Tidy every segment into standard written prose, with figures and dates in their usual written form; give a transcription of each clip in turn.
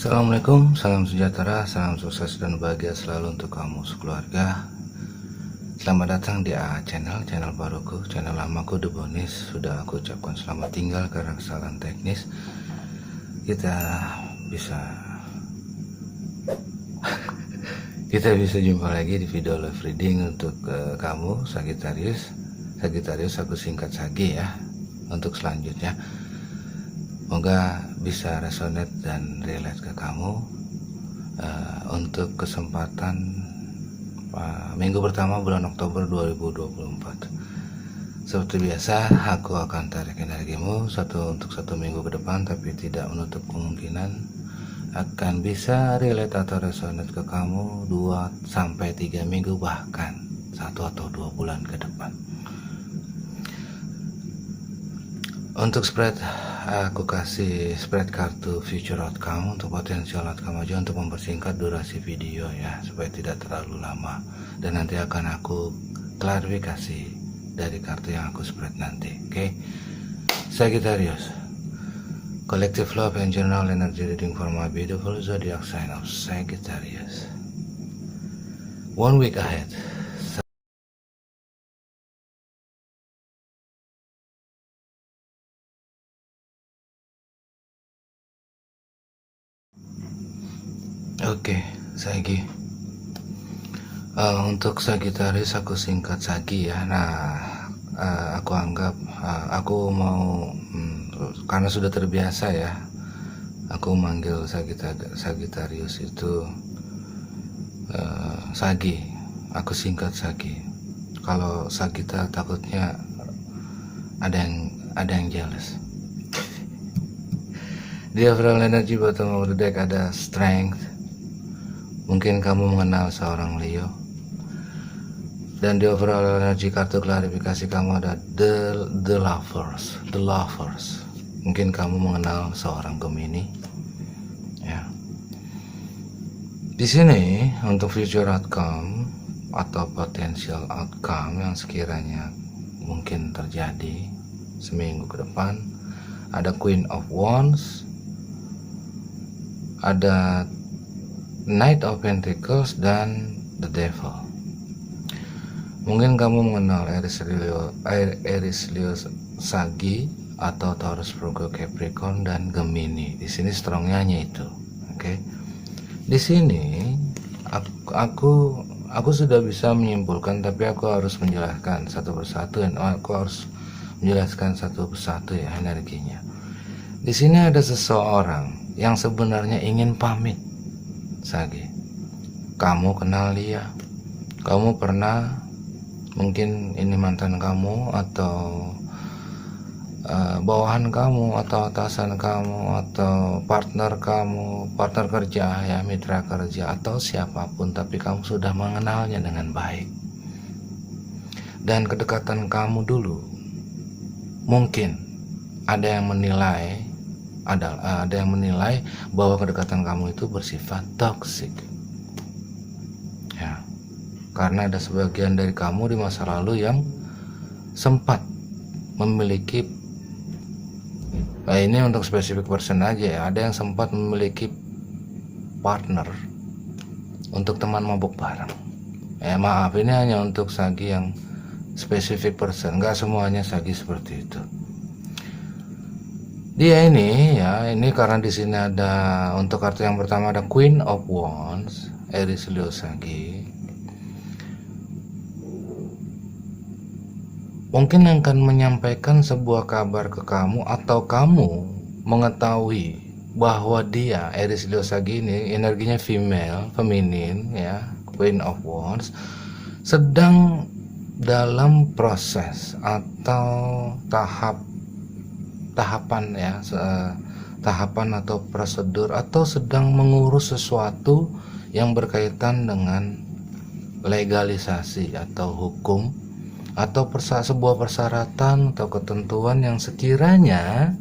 Assalamualaikum, salam sejahtera, salam sukses dan bahagia selalu untuk kamu sekeluarga. Selamat datang di AA channel baruku, channel lamaku The Bonis. Sudah aku ucapkan selamat tinggal karena kesalahan teknis. Kita bisa jumpa lagi di video live reading untuk kamu Sagittarius aku singkat Sagi ya. Untuk selanjutnya semoga bisa resonate dan relate ke kamu. Untuk kesempatan minggu pertama bulan Oktober 2024, seperti biasa aku akan tarik energimu untuk satu minggu ke depan, tapi tidak menutup kemungkinan akan bisa relate atau resonate ke kamu 2-3 minggu, bahkan 1 atau 2 bulan ke depan. Untuk spread, aku kasih spread kartu future outcome untuk potensial outcome aja, untuk mempersingkat durasi video ya, supaya tidak terlalu lama, dan nanti akan aku klarifikasi dari kartu yang aku spread nanti. Oke? Sagittarius, collective love and general energy reading for my beautiful zodiac sign of Sagittarius. 1 week ahead. Oke, Sagi. Untuk Sagittarius aku singkat Sagi ya. Nah, aku anggap aku mau karena sudah terbiasa ya, aku manggil Sagittarius itu Sagi. Aku singkat Sagi. Kalau Sagita takutnya ada yang jealous. Di overall energy bottom of the deck ada strength. Mungkin kamu mengenal seorang Leo. Dan di overall energy kartu klarifikasi kamu ada the lovers. Mungkin kamu mengenal seorang Gemini. Ya. Di sini untuk future outcome atau potential outcome yang sekiranya mungkin terjadi seminggu ke depan, ada Queen of Wands, ada Knight of Pentacles, dan The Devil. Mungkin kamu mengenal Aries Leo Sagi atau Taurus, Virgo, Capricorn, dan Gemini. Di sini strongnya hanya itu. Oke. Di sini aku sudah bisa menyimpulkan, tapi aku harus menjelaskan satu persatu ya energinya. Di sini ada seseorang yang sebenarnya ingin pamit. Sagi, kamu kenal dia, kamu pernah, mungkin ini mantan kamu atau bawahan kamu atau atasan kamu atau partner kerja ya, mitra kerja atau siapapun, tapi kamu sudah mengenalnya dengan baik, dan kedekatan kamu dulu mungkin ada yang menilai bahwa kedekatan kamu itu bersifat toksik ya, karena ada sebagian dari kamu di masa lalu yang sempat memiliki, ini untuk spesifik person aja ya, ada yang sempat memiliki partner untuk teman mabuk bareng. Maaf, ini hanya untuk Sagi yang spesifik person, nggak semuanya Sagi seperti itu. Dia ini karena di sini ada, untuk kartu yang pertama ada Queen of Wands, Aries Leo Sagi. Mungkin akan menyampaikan sebuah kabar ke kamu, atau kamu mengetahui bahwa dia, Aries Leo Sagi ini energinya feminin ya, Queen of Wands, sedang dalam proses atau tahapan atau prosedur, atau sedang mengurus sesuatu yang berkaitan dengan legalisasi atau hukum, atau sebuah persyaratan atau ketentuan yang sekiranya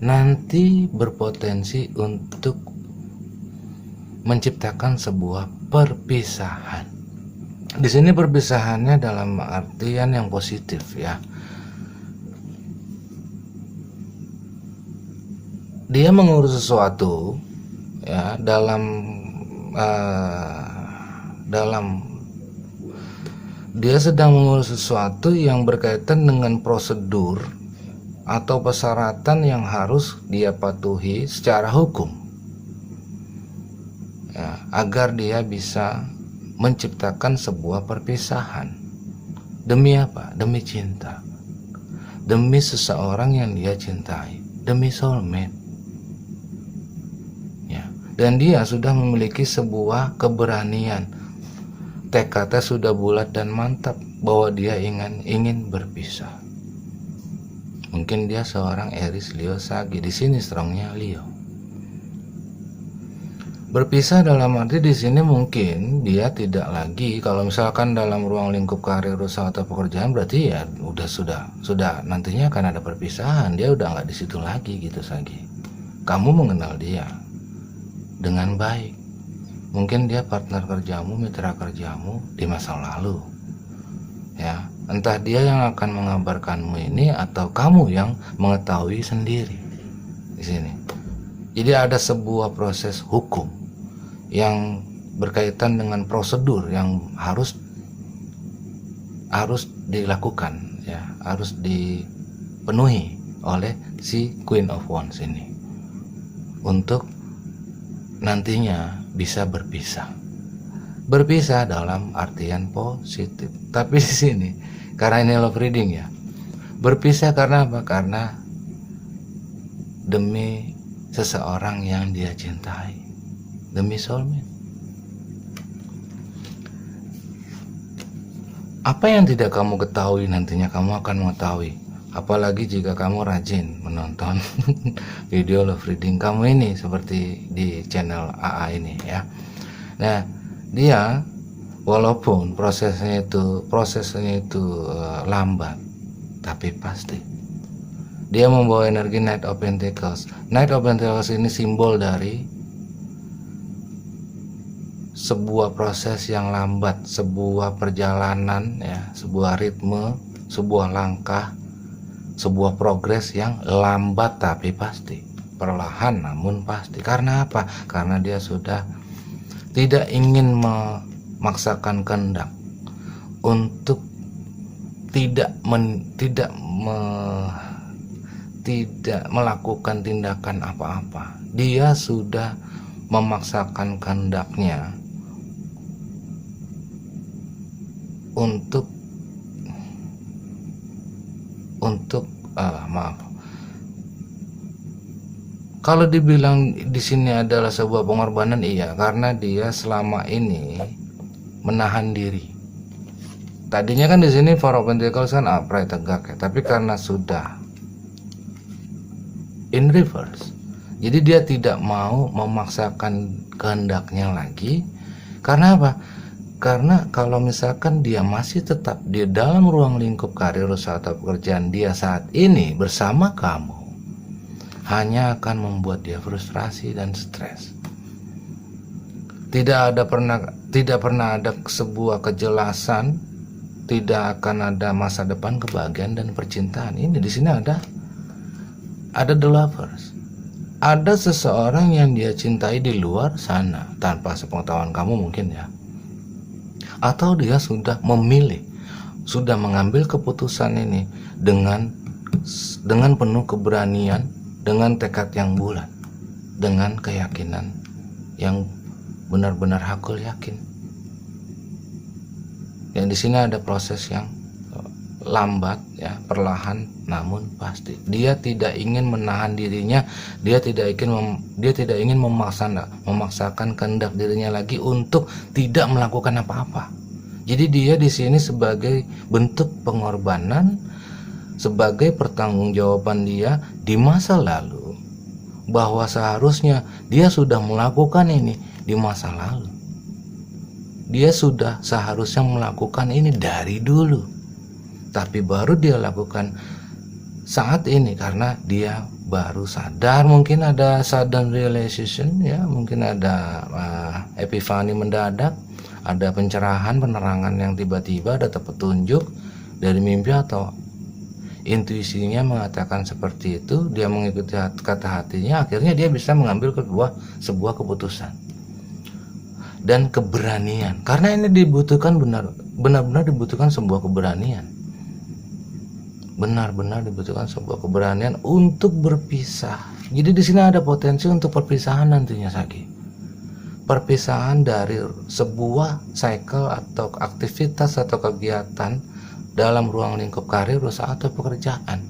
nanti berpotensi untuk menciptakan sebuah perpisahan. Di sini perpisahannya dalam artian yang positif ya. Dia mengurus sesuatu ya, dalam dia sedang mengurus sesuatu yang berkaitan dengan prosedur atau persyaratan yang harus dia patuhi secara hukum, ya, agar dia bisa menciptakan sebuah perpisahan. Demi apa? Demi cinta, demi seseorang yang dia cintai, demi soulmate, ya. Dan dia sudah memiliki sebuah keberanian, tekadnya sudah bulat dan mantap bahwa dia ingin berpisah. Mungkin dia seorang Aries Leo Sagi, di sini strongnya Leo. Berpisah dalam arti di sini mungkin dia tidak lagi, kalau misalkan dalam ruang lingkup karir, usaha atau pekerjaan, berarti ya sudah nantinya akan ada perpisahan. Dia udah nggak di situ lagi gitu Sagi. Kamu mengenal dia dengan baik. Mungkin dia partner kerjamu, mitra kerjamu di masa lalu, ya. Entah dia yang akan mengabarkanmu ini atau kamu yang mengetahui sendiri di sini. Jadi ada sebuah proses hukum yang berkaitan dengan prosedur yang harus dilakukan, ya, harus dipenuhi oleh si Queen of Wands ini untuk nantinya bisa berpisah. Berpisah dalam artian positif. Tapi di sini karena ini love reading ya. Berpisah karena apa? Karena demi seseorang yang dia cintai, demi soulmate. Apa yang tidak kamu ketahui nantinya kamu akan mengetahui. Apalagi jika kamu rajin menonton video love reading kamu ini seperti di channel AA ini ya. Nah, dia walaupun prosesnya itu lambat, tapi pasti dia membawa energi Knight of Pentacles. Knight of Pentacles ini simbol dari sebuah proses yang lambat, sebuah perjalanan ya, sebuah ritme, sebuah langkah, sebuah progres yang lambat tapi pasti, perlahan namun pasti. Karena apa? Karena dia sudah tidak ingin memaksakan kehendak untuk tidak melakukan tindakan apa-apa. Dia sudah memaksakan kehendaknya untuk kalau dibilang di sini adalah sebuah pengorbanan, iya, karena dia selama ini menahan diri. Tadinya kan di sini Four of Pentacles kan upright, tegak ya, tapi karena sudah in reverse, jadi dia tidak mau memaksakan kehendaknya lagi. Karena apa? Karena kalau misalkan dia masih tetap di dalam ruang lingkup karir, usaha atau pekerjaan dia saat ini bersama kamu, hanya akan membuat dia frustrasi dan stres. Tidak pernah ada sebuah kejelasan, tidak akan ada masa depan kebahagiaan dan percintaan. Ini di sini ada the lovers. Ada seseorang yang dia cintai di luar sana tanpa sepengetahuan kamu mungkin ya. Atau dia sudah memilih, sudah mengambil keputusan ini dengan penuh keberanian, dengan tekad yang bulat, dengan keyakinan yang benar-benar hakul yakin. Yang di sini ada proses yang lambat ya, perlahan namun pasti. Dia tidak ingin menahan dirinya, dia tidak ingin memaksakan kehendak dirinya lagi untuk tidak melakukan apa-apa. Jadi dia di sini sebagai bentuk pengorbanan, sebagai pertanggungjawaban dia di masa lalu, bahwa seharusnya dia sudah melakukan ini di masa lalu. Dia sudah seharusnya melakukan ini dari dulu, tapi baru dia lakukan saat ini karena dia baru sadar. Mungkin ada sudden realization ya, mungkin ada epiphany mendadak, ada pencerahan, penerangan yang tiba-tiba, ada petunjuk dari mimpi atau intuisinya mengatakan seperti itu, dia mengikuti kata hatinya, akhirnya dia bisa mengambil sebuah keputusan dan keberanian. Karena ini dibutuhkan benar-benar dibutuhkan sebuah keberanian. Benar-benar dibutuhkan sebuah keberanian untuk berpisah. Jadi di sini ada potensi untuk perpisahan nantinya, Sagi. Perpisahan dari sebuah cycle atau aktivitas atau kegiatan dalam ruang lingkup karir, usaha atau pekerjaan.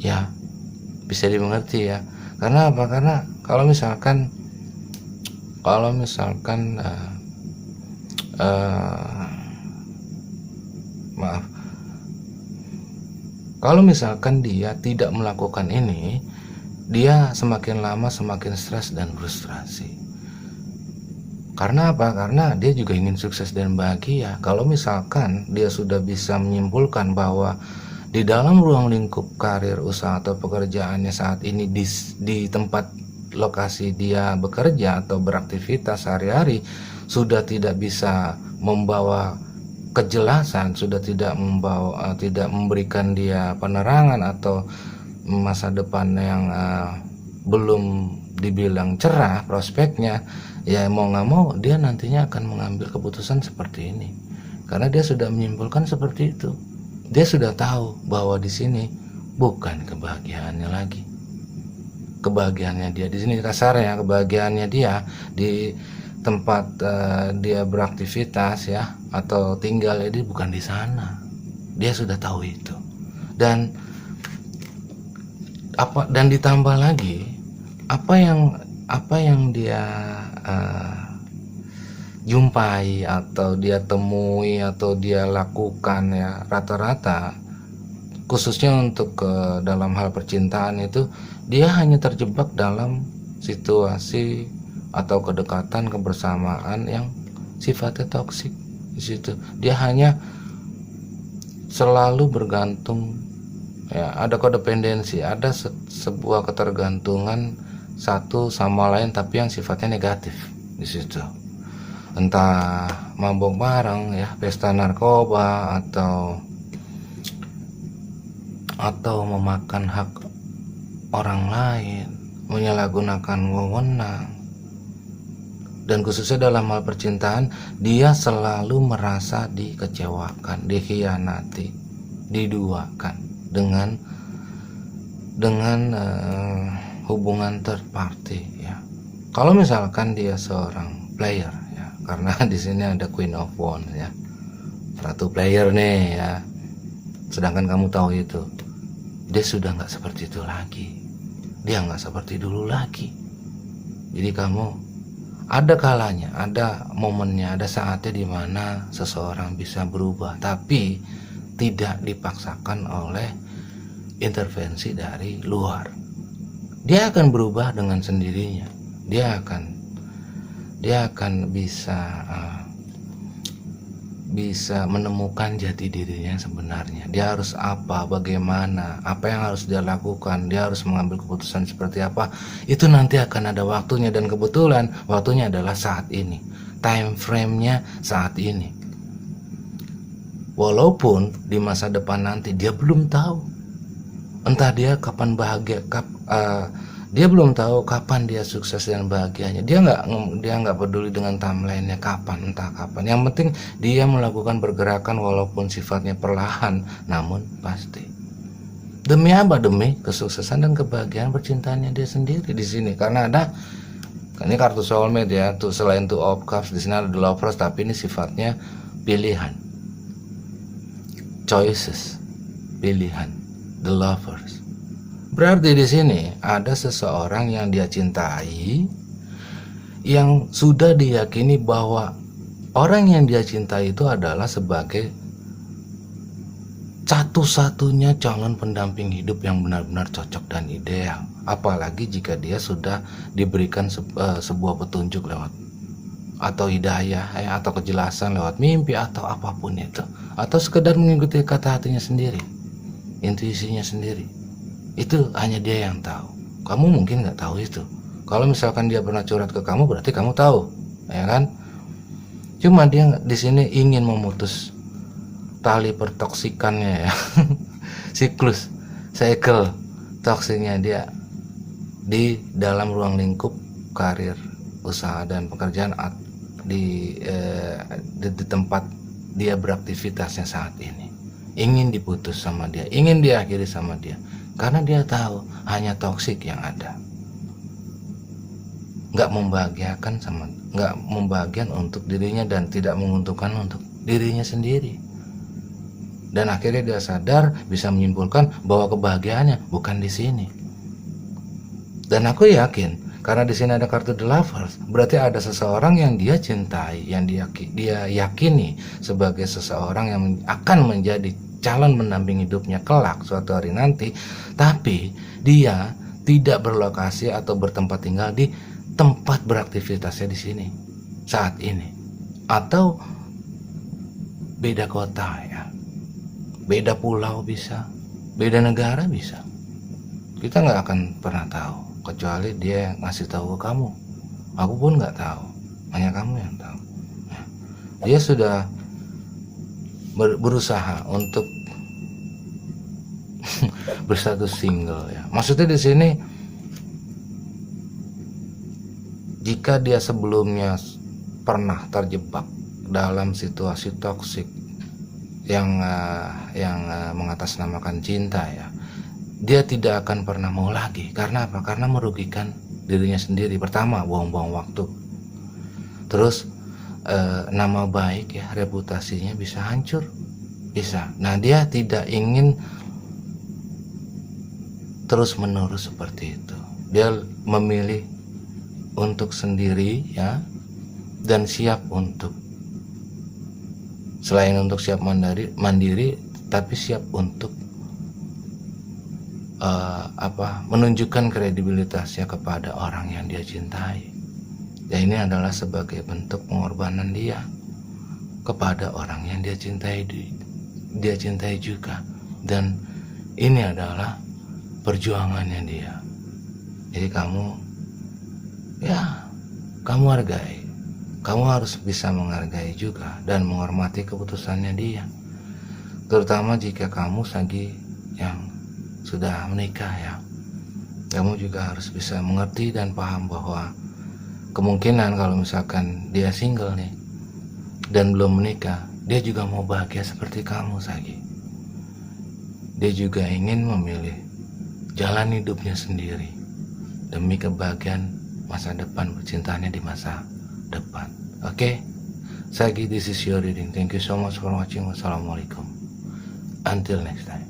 Ya, bisa dimengerti ya. Karena apa? Karena kalau misalkan kalau misalkan dia tidak melakukan ini, dia semakin lama semakin stres dan frustrasi. Karena apa? Karena dia juga ingin sukses dan bahagia. Kalau misalkan dia sudah bisa menyimpulkan bahwa di dalam ruang lingkup karir, usaha atau pekerjaannya saat ini di tempat lokasi dia bekerja atau beraktivitas sehari-hari sudah tidak bisa membawa kejelasan, sudah tidak memberikan dia penerangan atau masa depan yang belum dibilang cerah prospeknya, ya mau nggak mau dia nantinya akan mengambil keputusan seperti ini. Karena dia sudah menyimpulkan seperti itu. Dia sudah tahu bahwa di sini bukan kebahagiaannya lagi. Kebahagiaannya dia di sini kasarnya, kebahagiaannya dia di tempat dia beraktivitas ya atau tinggal, jadi bukan di sana. Dia sudah tahu itu. Dan ditambah lagi apa yang dia jumpai atau dia temui atau dia lakukan ya, rata-rata khususnya untuk dalam hal percintaan itu dia hanya terjebak dalam situasi atau kedekatan kebersamaan yang sifatnya toksik. Di situ dia hanya selalu bergantung ya, ada kodependensi, ada sebuah ketergantungan satu sama lain tapi yang sifatnya negatif di situ. Entah mabok bareng ya, pesta narkoba atau memakan hak orang lain, menyalahgunakan wewenang. Dan khususnya dalam hal percintaan, dia selalu merasa dikecewakan, dikhianati, diduakan dengan hubungan third party ya. Kalau misalkan dia seorang player ya, karena di sini ada Queen of Wands ya, ratu player nih ya. Sedangkan kamu tahu itu, dia sudah nggak seperti itu lagi, dia nggak seperti dulu lagi. Jadi kamu ada kalanya, ada momennya, ada saatnya di mana seseorang bisa berubah, tapi tidak dipaksakan oleh intervensi dari luar. Dia akan berubah dengan sendirinya. Dia akan bisa menemukan jati dirinya sebenarnya. Dia harus apa, bagaimana, apa yang harus dia lakukan, dia harus mengambil keputusan seperti apa. Itu nanti akan ada waktunya, dan kebetulan waktunya adalah saat ini. Time frame-nya saat ini. Walaupun di masa depan nanti dia belum tahu. Entah dia kapan bahagia, dia belum tahu kapan dia sukses dan bahagianya. Dia nggak peduli dengan timeline-nya kapan, entah kapan. Yang penting dia melakukan pergerakan walaupun sifatnya perlahan, namun pasti. Demi apa? Demi kesuksesan dan kebahagiaan percintaannya dia sendiri di sini. Karena ini kartu soulmate ya. Tuh, selain Two of Cups, di sini ada The Lovers, tapi ini sifatnya pilihan, choices, pilihan, The Lovers. Berarti di sini ada seseorang yang dia cintai, yang sudah diyakini bahwa orang yang dia cintai itu adalah sebagai satu-satunya calon pendamping hidup yang benar-benar cocok dan ideal. Apalagi jika dia sudah diberikan sebuah petunjuk lewat atau hidayah atau kejelasan lewat mimpi atau apapun itu, atau sekedar mengikuti kata hatinya sendiri, intuisinya sendiri. Itu hanya dia yang tahu. Kamu mungkin nggak tahu itu. Kalau misalkan dia pernah curhat ke kamu, berarti kamu tahu, ya kan? Cuma dia di sini ingin memutus tali pertoksikannya ya. siklus cycle toksiknya dia di dalam ruang lingkup karir, usaha dan pekerjaan di tempat dia beraktivitasnya saat ini. Ingin diputus sama dia, ingin diakhiri sama dia, karena dia tahu hanya toksik yang ada. Nggak membahagiakan untuk dirinya dan tidak menguntungkan untuk dirinya sendiri. Dan akhirnya dia sadar, bisa menyimpulkan bahwa kebahagiaannya bukan di sini. Dan aku yakin karena di sini ada kartu The Lovers, berarti ada seseorang yang dia cintai, yang dia yakini sebagai seseorang yang akan menjadi calon pendamping hidupnya kelak suatu hari nanti, tapi dia tidak berlokasi atau bertempat tinggal di tempat beraktivitasnya di sini saat ini, atau beda kota ya, beda pulau bisa, beda negara bisa. Kita nggak akan pernah tahu kecuali dia ngasih tahu ke kamu. Aku pun nggak tahu, hanya kamu yang tahu. Dia sudah berusaha untuk berstatus single ya. Maksudnya di sini, jika dia sebelumnya pernah terjebak dalam situasi toksik yang mengatasnamakan cinta ya, dia tidak akan pernah mau lagi. Karena apa? Karena merugikan dirinya sendiri. Pertama, buang-buang waktu. Terus nama baik ya, reputasinya bisa hancur, bisa. Nah, dia tidak ingin terus menerus seperti itu. Dia memilih untuk sendiri ya, dan siap untuk, selain untuk siap mandiri tapi siap untuk menunjukkan kredibilitasnya kepada orang yang dia cintai. Ya, ini adalah sebagai bentuk pengorbanan dia kepada orang yang dia cintai juga, dan ini adalah perjuangannya dia. Jadi kamu hargai, kamu harus bisa menghargai juga dan menghormati keputusannya dia, terutama jika kamu lagi yang sudah menikah ya. Kamu juga harus bisa mengerti dan paham bahwa kemungkinan kalau misalkan dia single nih dan belum menikah, dia juga mau bahagia seperti kamu Sagi. Dia juga ingin memilih jalan hidupnya sendiri demi kebahagiaan masa depan percintaannya di masa depan. Oke, Sagi, this is your reading. Thank you so much for watching. Wassalamualaikum. Until next time.